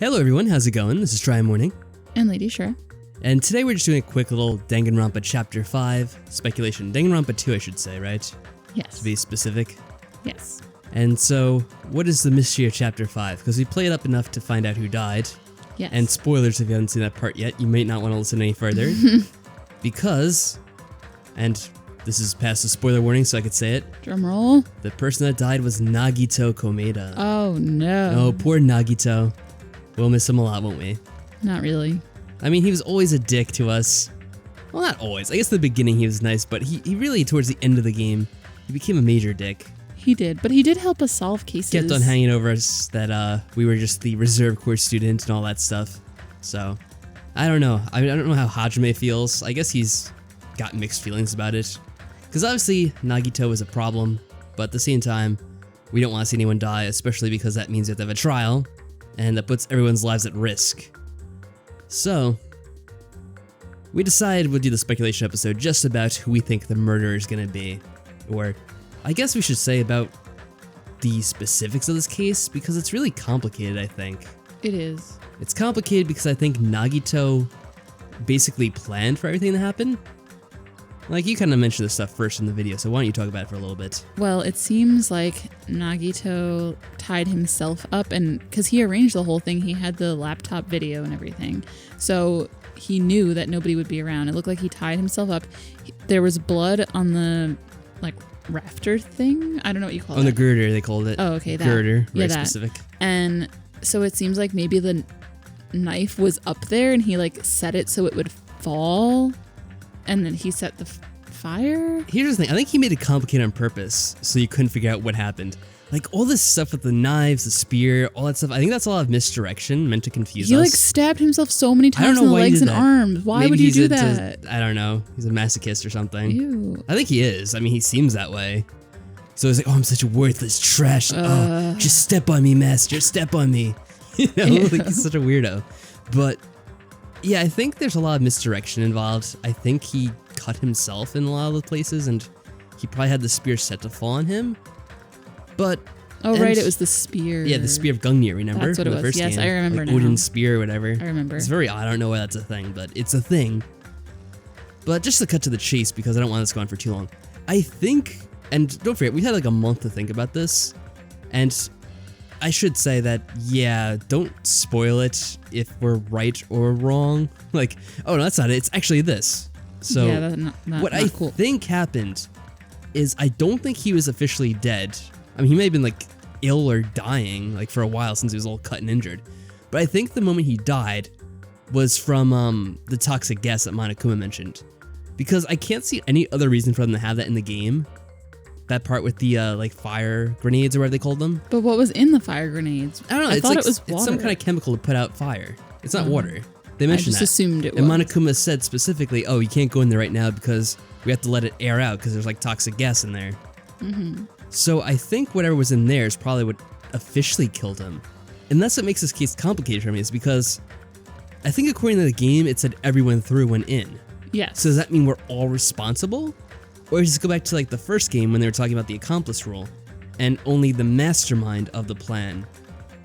Hello everyone, how's it going? This is tryinmorning. And Lady Shura. And today we're just doing a quick little Danganronpa Chapter 5 speculation. Danganronpa 2, I should say, right? Yes. To be specific. Yes. And so, what is the mystery of Chapter 5? Because we played up enough to find out who died. Yes. And spoilers if you haven't seen that part yet, you might not want to listen any further. Because, and this is past the spoiler warning so I could say it. Drumroll. The person that died was Nagito Komeda. Oh no. Oh, poor Nagito. We'll miss him a lot, won't we? Not really. I mean, he was always a dick to us. Well, not always. I guess in the beginning he was nice, but he really, towards the end of the game, he became a major dick. He did, but he did help us solve cases. Kept on hanging over us that we were just the reserve corps student and all that stuff. So, I don't know. I don't know how Hajime feels. I guess he's got mixed feelings about it. Because obviously, Nagito is a problem, but at the same time, we don't want to see anyone die, especially because that means we have to have a trial, and that puts everyone's lives at risk. So, we decided we'll do the speculation episode just about who we think the murderer is going to be. Or, I guess we should say about the specifics of this case, because it's really complicated, I think. It is. It's complicated because I think Nagito basically planned for everything to happen. Like, you kind of mentioned this stuff first in the video, so why don't you talk about it for a little bit? Well, it seems like Nagito tied himself up, and because he arranged the whole thing, he had the laptop video and everything. So he knew that nobody would be around. It looked like he tied himself up. There was blood on the, like, rafter thing? I don't know what you call it. On the girder, they called it. Oh, okay, that. Girder, very that. specific. And so it seems like maybe the knife was up there and he, like, set it so it would fall. And then he set the fire? Here's the thing. I think he made it complicated on purpose so you couldn't figure out what happened. Like, all this stuff with the knives, the spear, all that stuff, I think that's a lot of misdirection meant to confuse us. He, like, stabbed himself so many times in the legs and arms. Why would you do that? I don't know. He's a masochist or something. Ew. I think he is. I mean, he seems that way. So he's like, oh, I'm such a worthless trash. Oh, just step on me, master. Step on me. You know, like, he's such a weirdo. But yeah, I think there's a lot of misdirection involved. I think he cut himself in a lot of the places, and he probably had the spear set to fall on him. But oh, right, it was the spear. Yeah, the spear of Gungnir, remember? That's what it was. First yes, game. I remember like now. Odin's spear or whatever. I remember. It's very odd. I don't know why that's a thing, but it's a thing. But just to cut to the chase, because I don't want this going for too long. I think, and don't forget, we had like a month to think about this, and I should say that, yeah, don't spoil it if we're right or wrong. Like, oh, no, that's not it. It's actually this. So, yeah, that's not what I cool. think happened is I don't think he was officially dead. I mean, he may have been, like, ill or dying, like, for a while since he was all cut and injured. But I think the moment he died was from the toxic gas that Monokuma mentioned. Because I can't see any other reason for them to have that in the game. That part with the, like, fire grenades or whatever they called them. But what was in the fire grenades? I don't know. I thought it was water. It's some kind of chemical to put out fire. It's not water. They mentioned that. I just assumed it was. And Monokuma said specifically, oh, you can't go in there right now because we have to let it air out because there's, like, toxic gas in there. Mm-hmm. So I think whatever was in there is probably what officially killed him. And that's what makes this case complicated for me, is because I think according to the game, it said everyone through went in. Yes. So does that mean we're all responsible? Or just go back to like the first game when they were talking about the accomplice rule, and only the mastermind of the plan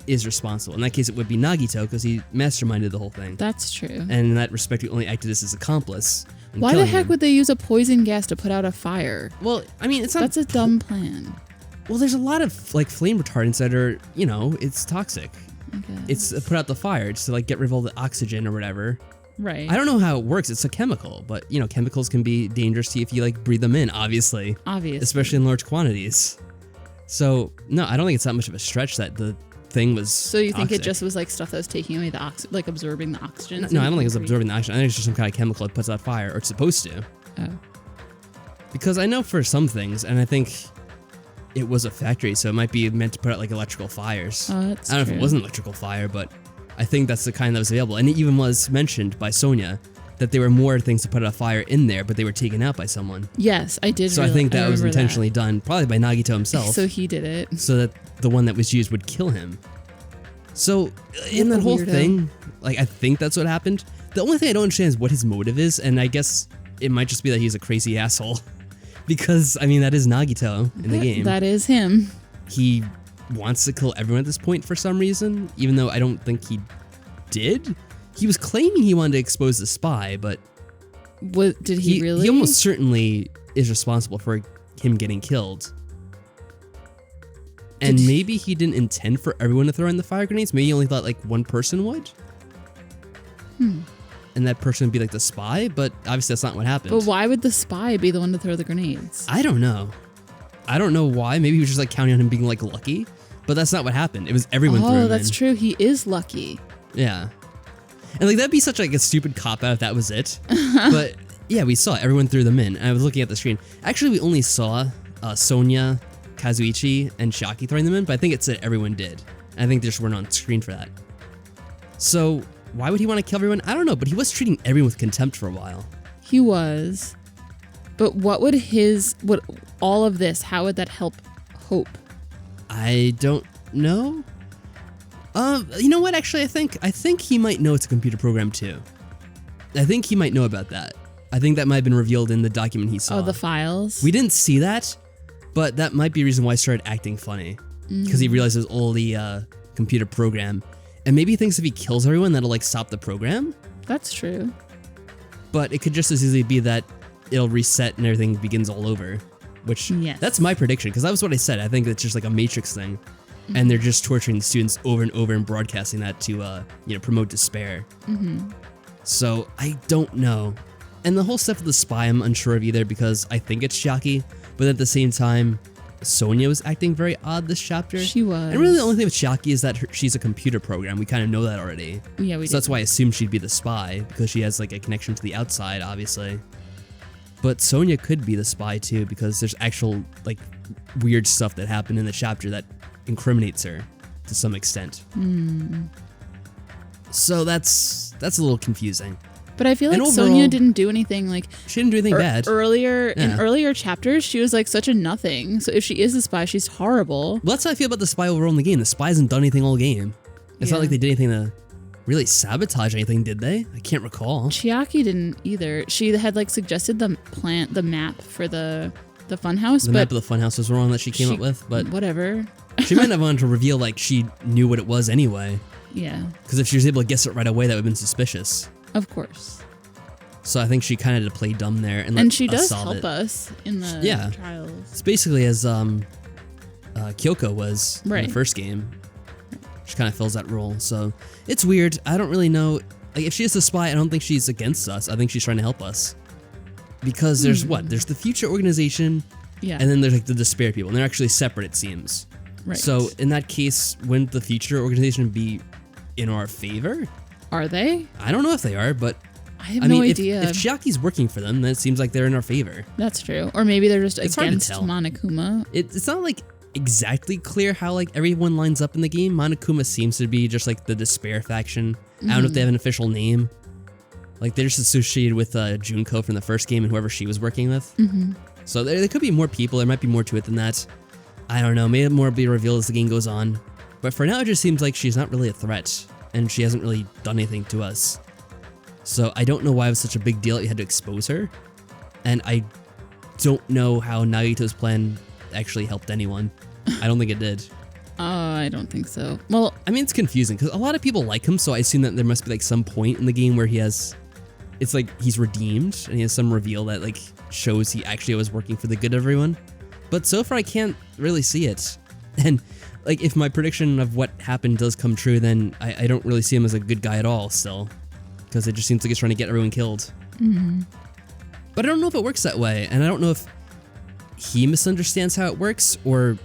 is responsible. In that case, it would be Nagito because he masterminded the whole thing. That's true. And in that respect, he only acted as his accomplice. Why the heck would they use a poison gas to put out a fire? Well, I mean, it's not. That's a dumb plan. Well, there's a lot of like flame retardants that are, you know, it's toxic. It's put out the fire just to like get rid of all the oxygen or whatever. Right. I don't know how it works. It's a chemical, but you know, chemicals can be dangerous to you if you like breathe them in, obviously. Obviously. Especially in large quantities. So, no, I don't think it's that much of a stretch that the thing was So you think toxic. it just was like stuff that was taking away the like absorbing the oxygen? No, I don't think it's absorbing the oxygen. I think it's just some kind of chemical that puts out fire, or it's supposed to. Oh. Because I know for some things, and I think it was a factory, so it might be meant to put out like electrical fires. Oh, that's I don't know true. if it was an electrical fire, but I think that's the kind that was available. And it even was mentioned by Sonia that there were more things to put out a fire in there, but they were taken out by someone. Yes, I did. So I think that was intentionally done, probably by Nagito himself. So he did it. So that the one that was used would kill him. So in that whole thing, like, I think that's what happened. The only thing I don't understand is what his motive is, and I guess it might just be that he's a crazy asshole. Because, I mean, that is Nagito in the game. That is him. He wants to kill everyone at this point for some reason, even though I don't think he did. He was claiming he wanted to expose the spy, but Did he really? He almost certainly is responsible for him getting killed. And maybe he didn't intend for everyone to throw in the fire grenades. Maybe he only thought like one person would. And that person would be like the spy, but obviously that's not what happened. But why would the spy be the one to throw the grenades? I don't know. I don't know why. Maybe he was just like counting on him being like lucky, but that's not what happened. It was everyone threw him in. Oh, that's true. He is lucky. Yeah. And like that'd be such like a stupid cop out if that was it. But yeah, we saw it. Everyone threw them in. And I was looking at the screen. Actually, we only saw Sonya, Kazuichi, and Shaki throwing them in, but I think it said everyone did. And I think they just weren't on screen for that. So why would he want to kill everyone? I don't know, but he was treating everyone with contempt for a while. He was. But what would all of this, how would that help Hope? I don't know. You know what? Actually, I think he might know it's a computer program too. I think he might know about that. I think that might have been revealed in the document he saw. Oh, the files? We didn't see that, but that might be a reason why he started acting funny. Because he realized it was all the computer program. And maybe he thinks if he kills everyone, that'll like stop the program. That's true. But it could just as easily be that it'll reset and everything begins all over. Which, that's my prediction, because that was what I said. I think it's just like a Matrix thing. And they're just torturing the students over and over and broadcasting that to, promote despair. So I don't know. And the whole stuff with the spy, I'm unsure of either, because I think it's Shaki, but at the same time, Sonya was acting very odd this chapter. She was. And really the only thing with Shaki is that she's a computer program. We kind of know that already. Yeah, we do. So that's why I assumed she'd be the spy, because she has like a connection to the outside, obviously. But Sonya could be the spy too, because there's actual like weird stuff that happened in the chapter that incriminates her to some extent. So that's a little confusing. But I feel like overall, Sonya didn't do anything like she didn't do anything bad. In earlier chapters, she was like such a nothing. So if she is a spy, she's horrible. Well, that's how I feel about the spy overall in the game. The spy hasn't done anything all game. It's not like they did anything to really sabotage anything, did they? I can't recall. Chiaki didn't either. She had like suggested the map for the funhouse. The map of the funhouse was wrong that she came up with, but whatever. She might have wanted to reveal like she knew what it was anyway. Yeah. Because if she was able to guess it right away, that would have been suspicious. Of course. So I think she kind of had to play dumb there, and she does help us in the trials. It's basically as Kyoko was in the first game. She kind of fills that role, so it's weird. I don't really know. Like, if she is a spy, I don't think she's against us. I think she's trying to help us. Because there's there's the future organization, and then there's like the despair people, and they're actually separate, it seems. Right. So in that case, wouldn't the future organization be in our favor? Are they? I don't know if they are, but I have no idea. If Chiaki's working for them, then it seems like they're in our favor. That's true. Or maybe they're just against Monokuma. It's not like exactly clear how like everyone lines up in the game. Monokuma seems to be just like the despair faction. I don't know if they have an official name. Like they're just associated with Junko from the first game and whoever she was working with. So there could be more people. There might be more to it than that. I don't know. Maybe more will be revealed as the game goes on. But for now, it just seems like she's not really a threat, and she hasn't really done anything to us. So I don't know why it was such a big deal that you had to expose her. And I don't know how Nagito's plan actually helped anyone. I don't think it did. I don't think so. Well, I mean, it's confusing because a lot of people like him, so I assume that there must be like some point in the game where it's like he's redeemed and he has some reveal that like shows he actually was working for the good of everyone. But so far I can't really see it. And like if my prediction of what happened does come true, then I don't really see him as a good guy at all still. Because it just seems like he's trying to get everyone killed. But I don't know if it works that way, and I don't know if he misunderstands how it works, or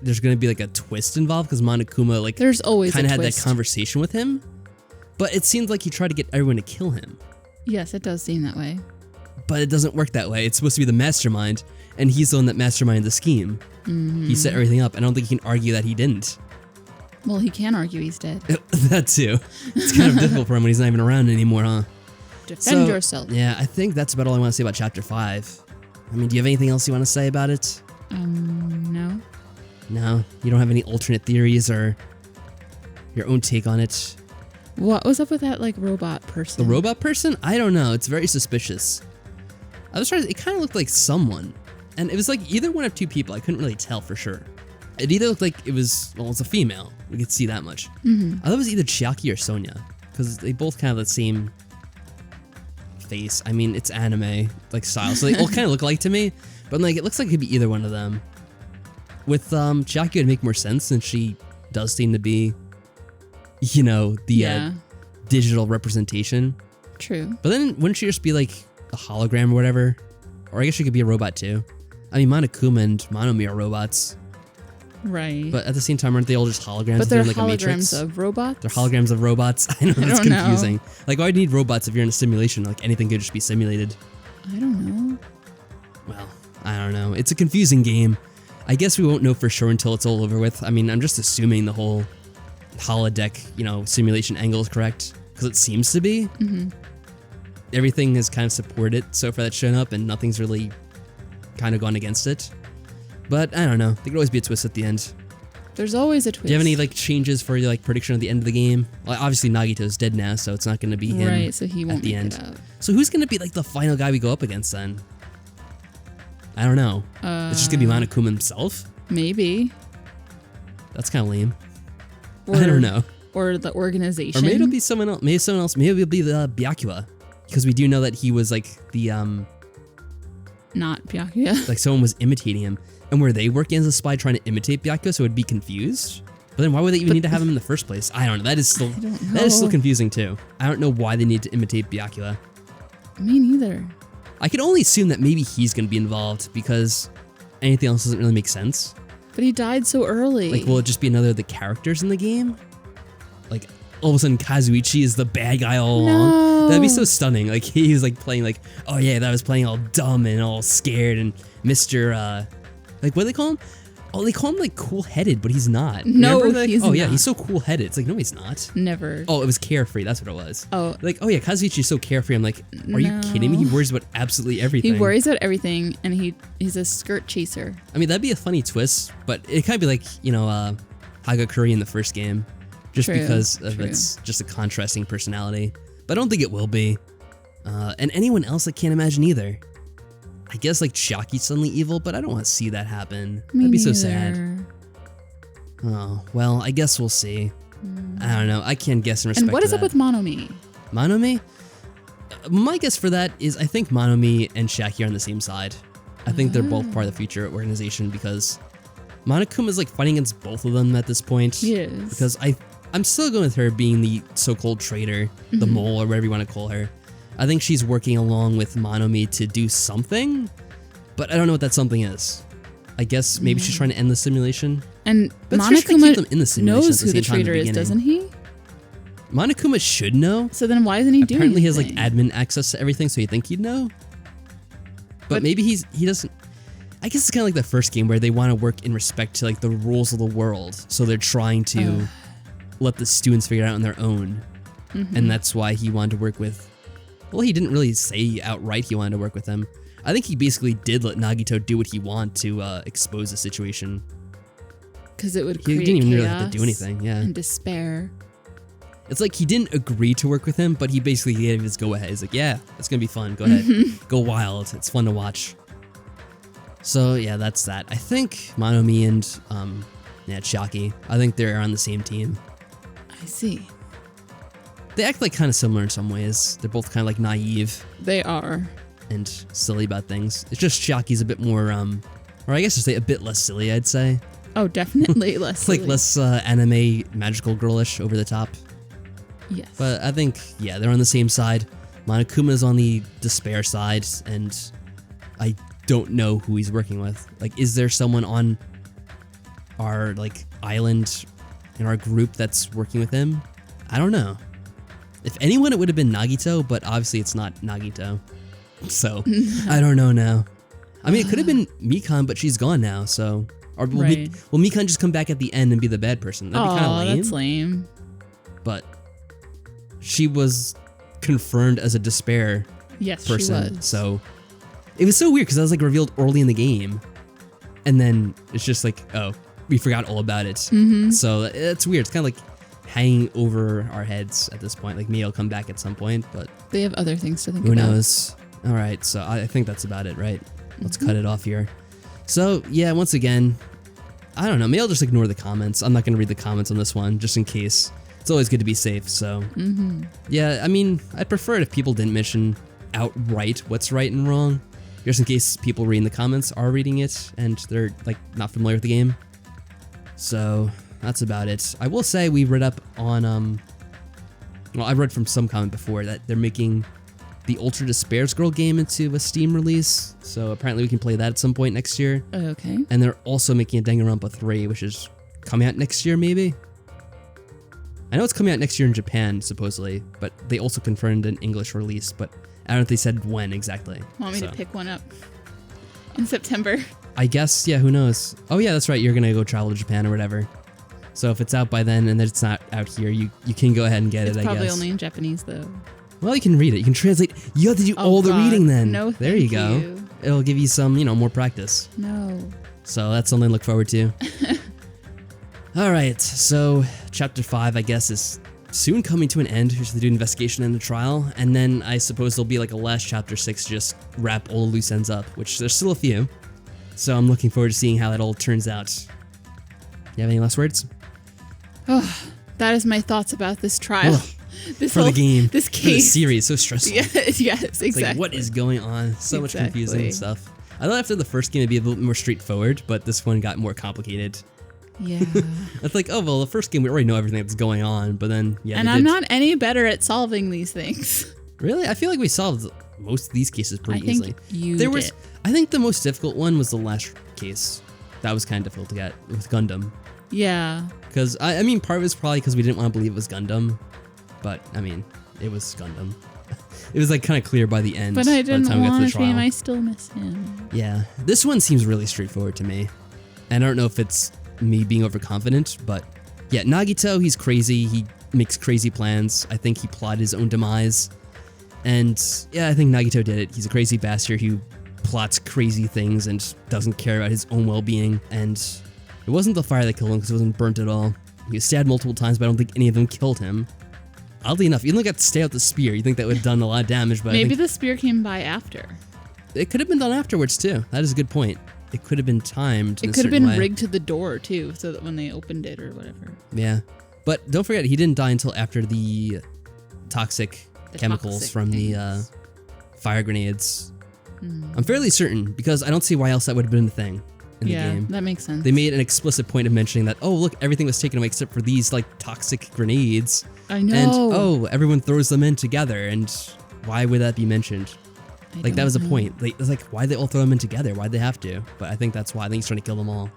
there's going to be like a twist involved because Monokuma like there's always kind of had that conversation with him. But it seems like he tried to get everyone to kill him. Yes, it does seem that way. But it doesn't work that way. It's supposed to be the mastermind, and he's the one that masterminded the scheme. He set everything up. I don't think he can argue that he didn't. Well, he can argue he's dead. That too. It's kind of difficult for him when he's not even around anymore, huh? Defend yourself. Yeah, I think that's about all I want to say about Chapter 5. I mean, do you have anything else you want to say about it? No. No? You don't have any alternate theories or your own take on it? What was up with that, like, robot person? The robot person? I don't know. It's very suspicious. I was trying to... It kind of looked like someone. And it was like either one of two people. I couldn't really tell for sure. It either looked like it was... Well, it's a female. We could see that much. I thought it was either Chiaki or Sonya. because they both kind of have the same face. I mean, it's anime like style, so they all kind of look alike to me. But like, it looks like it could be either one of them. With Chiaki, it'd make more sense since she does seem to be, you know, the digital representation. True. But then wouldn't she just be like a hologram or whatever? Or I guess she could be a robot too. I mean, Monokuma and Monomi are robots. Right. But at the same time, aren't they all just holograms? But they're like holograms a Matrix? of robots? They're holograms of robots. I know, that's confusing. Know. Like, why do you need robots if you're in a simulation? Like, anything could just be simulated. I don't know. Well, I don't know. It's a confusing game. I guess we won't know for sure until it's all over with. I mean, I'm just assuming the whole holodeck, you know, simulation angle is correct. Because it seems to be. Mm-hmm. Everything has kind of supported it so far that's shown up, and nothing's really kind of gone against it. But I don't know. There could always be a twist at the end. There's always a twist. Do you have any like changes for your like prediction at the end of the game? Well, obviously Nagito's dead now, so it's not going to be him. Right, so he won't at the make end. it out. So who's going to be like the final guy we go up against then? I don't know. It's just going to be Monokuma himself? Maybe. That's kind of lame. Or, I don't know. Or the organization. Or maybe it'll be someone else. Maybe someone else. Maybe it'll be the Byakuya. Because we do know that he was like the not Byakuya. like someone was imitating him. And were they working as a spy trying to imitate Byakuya so it'd be confused? But then why would they even need to have him in the first place? I don't know. That is still confusing too. I don't know why they need to imitate Byakuya. Me neither. I could only assume that maybe he's going to be involved because anything else doesn't really make sense. But he died so early. Like, will it just be another of the characters in the game? Like, all of a sudden Kazuichi is the bad guy all along? That'd be so stunning. Like, he's like playing like, oh yeah, that was playing all dumb and all scared and Mr. Like, what do they call him? Oh, they call him like cool-headed, but he's not. No, like, he's oh yeah, not. He's so cool-headed. It's like, no, he's not. Never. Oh, it was carefree. That's what it was. Oh. Like, oh yeah, Kazuichi's so carefree. I'm like, are you kidding me? He worries about absolutely everything. He worries about everything, and he's a skirt chaser. I mean, that'd be a funny twist, but it kind of be like, you know, Hagakure in the first game, just because of its just a contrasting personality. But I don't think it will be. And anyone else I can't imagine either. I guess like Chiaki's suddenly evil, but I don't want to see that happen. That'd be so sad. Oh, well, I guess we'll see. I don't know. I can't guess in respect to And what is that. up with Monomi? Monomi? My guess for that is I think Monomi and Chiaki are on the same side. I think they're both part of the future organization because Monokuma is like fighting against both of them at this point. He is. Because I'm still going with her being the so-called traitor, the mole, or whatever you want to call her. I think she's working along with Monomi to do something, but I don't know what that something is. I guess maybe she's trying to end the simulation. And But Monokuma in the simulation knows at the who the same time at traitor is, beginning. doesn't he? Monokuma should know. So then why isn't he doing Apparently he has like anything? admin access to everything, so you think he'd know. But maybe he doesn't. I guess it's kind of like the first game where they want to work in respect to like the rules of the world, so they're trying to let the students figure it out on their own, and that's why he wanted to work with. Well, he didn't really say outright he wanted to work with them. I think he basically did let Nagito do what he wanted to expose the situation. Because it would He create didn't even really chaos have to do anything. Yeah, and despair. it's like he didn't agree to work with him, but he basically gave his go ahead. He's like, yeah, it's gonna be fun. Go ahead, go wild. It's fun to watch. So yeah, that's that. I think Monomi and Chiaki, I think they're on the same team. I see. They act like kind of similar in some ways. They're both kind of like naive They are. and silly about things. It's just Chiaki's a bit more, or I guess to say a bit less silly, I'd say. Oh, definitely less. Like silly. less anime magical girlish, over the top. Yes. But I think, yeah, they're on the same side. Monokuma's on the despair side, and I don't know who he's working with. Like, is there someone on our like island in our group that's working with him? I don't know. If anyone, it would have been Nagito, but obviously it's not Nagito. So, I don't know now. I mean, it could have been Mikan, but she's gone now, so... Or will, will Mikan just come back at the end and be the bad person? That'd be kind of lame. That's lame. But she was confirmed as a despair Yes, person, she was. so... It was so weird, because that was like revealed early in the game. And then it's just like, oh, we forgot all about it. So it's weird. It's kind of like hanging over our heads at this point. Like, maybe it'll come back at some point, but They have other things to think who about. knows? All right, so I think that's about it, right? Let's cut it off here. So, yeah, once again, I don't know. Maybe I'll just ignore the comments. I'm not going to read the comments on this one, just in case. it's always good to be safe. So yeah, I mean, I'd prefer it if people didn't mention outright what's right and wrong, just in case people reading the comments are reading it and they're like not familiar with the game. So that's about it. I will say we read up on well, I read from some comment before that they're making the Ultra Despairs Girl game into a Steam release, so apparently we can play that at some point next year. Okay. And they're also making a Danganronpa 3, which is coming out next year, maybe? I know it's coming out next year in Japan, supposedly, but they also confirmed an English release, but I don't know if they said when exactly. Want me to pick one up in September? I guess, yeah, who knows? Oh yeah, that's right, you're gonna go travel to Japan or whatever. So if it's out by then and it's not out here, you can go ahead and get it, I guess. It's probably only in Japanese, though. Well, you can read it. You can translate. You have to do all the reading then. No, there you go. you. It'll give you some, more practice. No. So that's something to look forward to. All right, so chapter 5, I guess, is soon coming to an end. Here's the do investigation and the trial, and then I suppose there'll be like a last chapter 6 to just wrap all the loose ends up, which there's still a few. So I'm looking forward to seeing how that all turns out. You have any last words? Oh, that is my thoughts about this trial. Ugh. The game, this case, for the series, so stressful. Yes, exactly. It's like, what is going on? So much confusing stuff. I thought after the first game it'd be a little bit more straightforward, but this one got more complicated. Yeah. It's like, oh well, the first game we already know everything that's going on, but then yeah. And I'm not any better at solving these things. Really, I feel like we solved most of these cases pretty easily. Did. I think the most difficult one was the last case. That was kind of difficult to get with Gundam. Yeah. Because I mean, part of it's probably because we didn't want to believe it was Gundam. But, I mean, it was Gundam. It was, like, kind of clear by the end. But I didn't want to him. I still miss him. Yeah. This one seems really straightforward to me. And I don't know if it's me being overconfident, but... Yeah, Nagito, he's crazy. He makes crazy plans. I think he plotted his own demise. And, yeah, I think Nagito did it. He's a crazy bastard who plots crazy things and doesn't care about his own well-being. And it wasn't the fire that killed him because it wasn't burnt at all. He was stabbed multiple times, but I don't think any of them killed him. Oddly enough, you only got to stay out the spear. You think that would have done a lot of damage, but maybe the spear came by after. It could have been done afterwards too. That is a good point. It could have been timed. It could have been rigged to the door too, so that when they opened it or whatever. Yeah, but don't forget, he didn't die until after the toxic chemicals from the fire grenades. I'm fairly certain because I don't see why else that would have been the thing. In the game. That makes sense. They made an explicit point of mentioning that, oh, look, everything was taken away except for these, like, toxic grenades. I know. And, oh, everyone throws them in together, and why would that be mentioned? Like, that was a point. Like, it's like, why'd they all throw them in together? Why'd they have to? But I think that's why. I think he's trying to kill them all.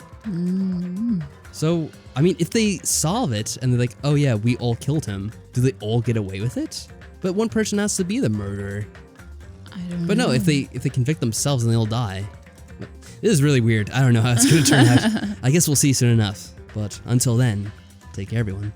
So, I mean, if they solve it, and they're like, oh yeah, we all killed him, do they all get away with it? But one person has to be the murderer. I don't know. But no, if they convict themselves, then they'll die. This is really weird. I don't know how it's going to turn out. I guess we'll see soon enough. But until then, take care, everyone.